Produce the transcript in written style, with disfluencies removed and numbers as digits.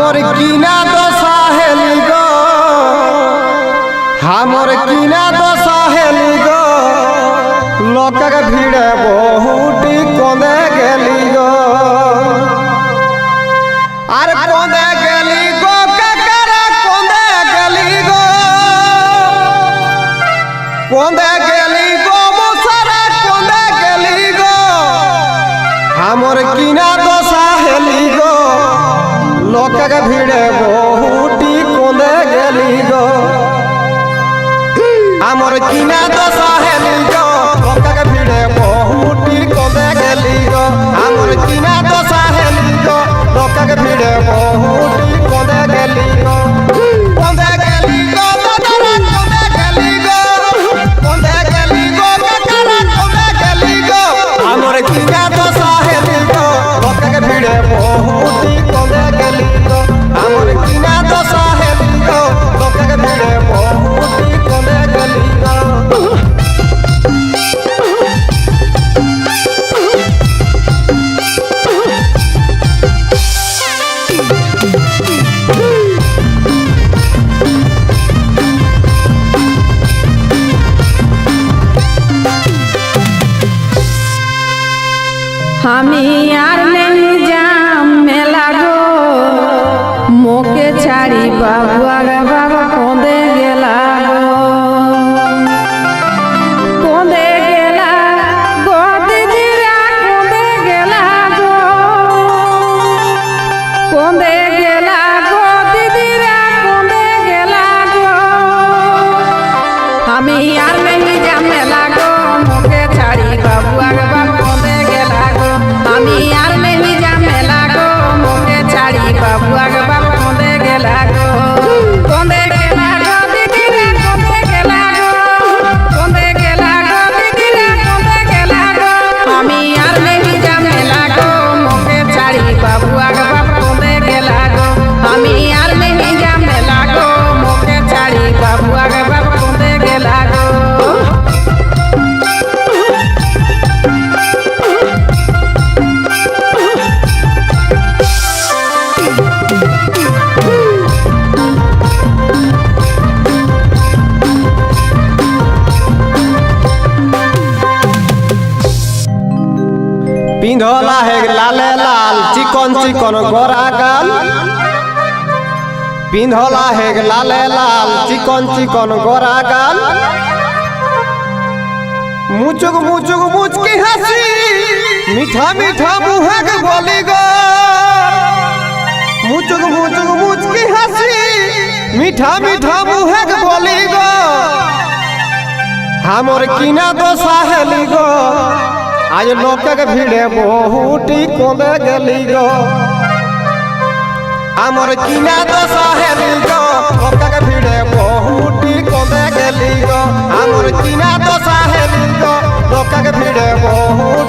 हमर कीना दशा हेली गो, हमर कीना दशा हेली गो, लोकक भीड़े बहुटी कोंदे गेली गो। अरे कोंदे गेली गो ककरा कोंदे गेली गो, कोंदे गेली गो मुसरा कोंदे गेली गो, हमर कीना दशा हेली गो, लोकक भीड़े बहुटी कोंदे गेली गो। हमर कीना दशा हेली गो, लोकक भीड़े बहुटी कोंदे गेली गो। हमर कीना दशा हेली गो, लोकक भीड़े बहुटी कोंदे गेली गो। कोंदे गेली गो दादा कोंदे गेली गो, कोंदे गेली गो ककरा कोंदे गेली गो। हमर कीना दशा हेली गो, लोकक भीड़े बहुटी कोंदे गेली गो। हमर कीना दशा हेली गो, लोकक भीड़े बहुटी कोंदे गेली गो। हमी यार नहीं जाम मेला गो, मोके छाड़ी बाबुआ गा बाबा कोंदे गेला गो, कोंदे गेला गो दीदीरा कोंदे गेला गो, कोंदे गेला गो दीदीरा कोंदे गेला गो। हमी यार नहीं जाम मेला गो, मोके छाड़ी बाबुआ गा बाबा कोंदे गेला गो। हमी यार नहीं जाम मेला गो, मोके छाड़ी बाबुआ गा बाबा कोंदे गेला गो, कोंदे गेला गो दीदीरा कोंदे गेला गो, कोंदे गेला गो दीदीरा कोंदे गेला गो। हमी यार नहीं जाम मेला गो, मोके छाड़ी बाबुआ गा बाबा कोंदे गेला गो। हमी यार नहीं जाम मेला गो, मोके छाड़ी बाबुआ गा बाबा कोंदे गेला गो। पिंधला है लाले लाल चिकन चिकन गोरा गाल, पिंधला है लाले लाल चिकन चिकन गोरा गाल। मुचुक मुचुक मुचकी हंसी, मीठा मीठा मुहक बोली गो। मुचुक मुचुक मुचकी हंसी, मीठा मीठा मुहक बोली गो। हमर कीना दशा हेली गो, आज लोकक भीड़े बहुटी कोंदे गेली गो। हमर कीना दशा हेली गो, लोकक भीड़े बहुटी कोंदे गेली गो। हमर कीना दशा हेली गो, लोकक भीड़े बहुटी